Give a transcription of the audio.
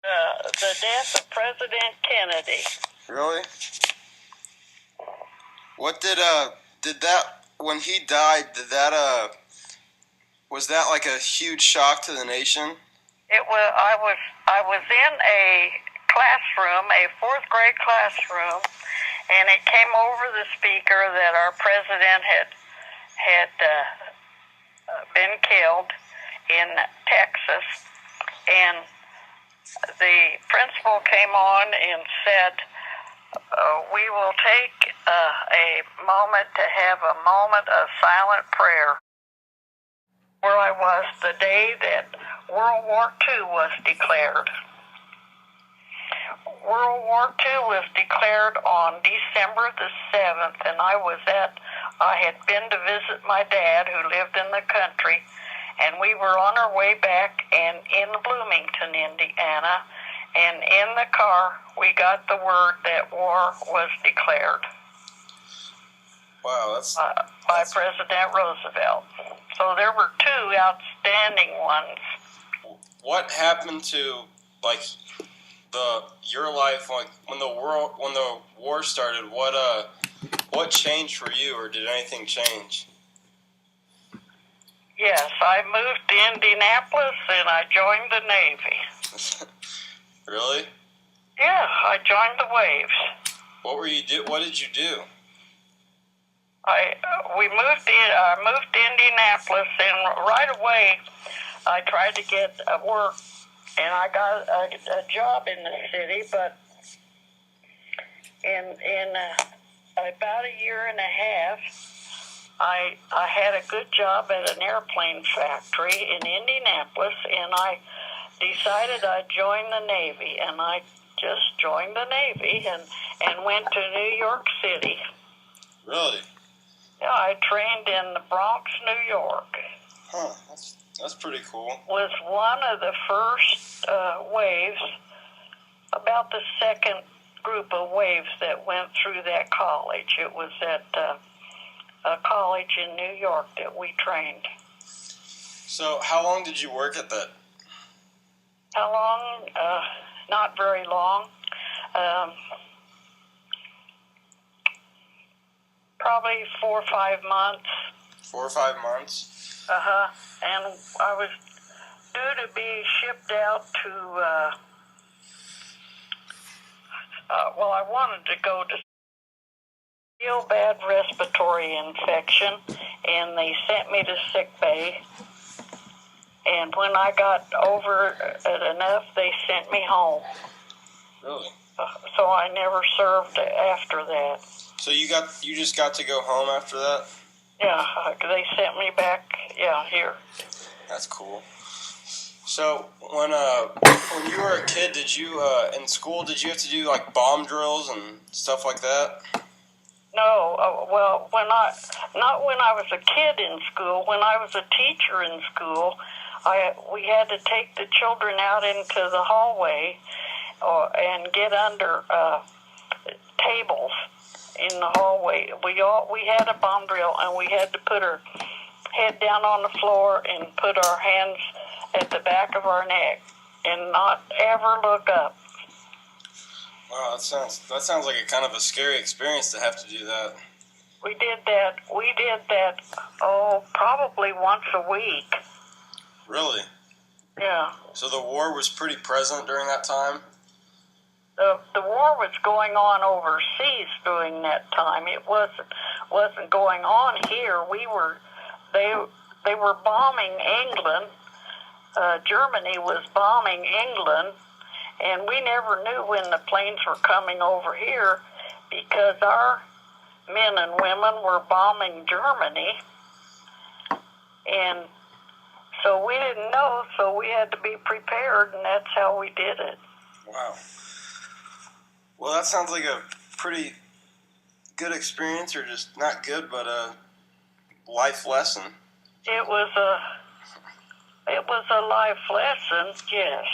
The death of President Kennedy. Really? What did that, when he died, was that like a huge shock to the nation? It was. I was in a classroom, a fourth grade classroom, and it came over the speaker that our president had been killed in Texas, and the principal came on and said, we will take a moment to have a moment of silent prayer. Where I was the day that World War II was declared. World War II was declared on December the 7th, and I had been to visit my dad who lived in the country, and we were on our way back and in Bloomington, Indiana, and in the car we got the word that war was declared. Wow, that's by President Roosevelt. So there were two outstanding ones. What happened to your life, like when the war started? What changed for you, or did anything change? Yes, I moved to Indianapolis and I joined the Navy. Really? Yeah, I joined the Waves. What did you do? I moved to Indianapolis, and right away I tried to get work, and I got a job in the city. But in about a year and a half, I had a good job at an airplane factory in Indianapolis, and I decided I'd join the Navy, and I just joined the Navy and went to New York City. Really? Yeah, I trained in the Bronx, New York. Huh, that's pretty cool. Was one of the first waves, about the second group of waves that went through that college. It was at a college in New York that we trained. So how long did you work at that? How long? Not very long. Probably 4 or 5 months. 4 or 5 months? And I was due to be shipped out to, I wanted to go to real bad respiratory infection, and they sent me to sick bay. And when I got over it enough, they sent me home. Really? So I never served after that. So you just got to go home after that? Yeah, they sent me back, here. That's cool. So when you were a kid, did you in school have to do like bomb drills and stuff like that? No, not when I was a kid in school. When I was a teacher in school, we had to take the children out into the hallway and get under tables in the hallway. We had a bomb drill, and we had to put our head down on the floor and put our hands at the back of our neck and not ever look up. Wow, that sounds like a kind of a scary experience to have to do that. We did that, probably once a week. Really? Yeah. So the war was pretty present during that time? The war was going on overseas during that time. It wasn't going on here. They were bombing England. Germany was bombing England, and we never knew when the planes were coming over here because our men and women were bombing Germany, and so we didn't know, so we had to be prepared, and that's how we did it. Wow. Well, that sounds like a pretty good experience, or just not good, but a life lesson. It was a life lesson, yes.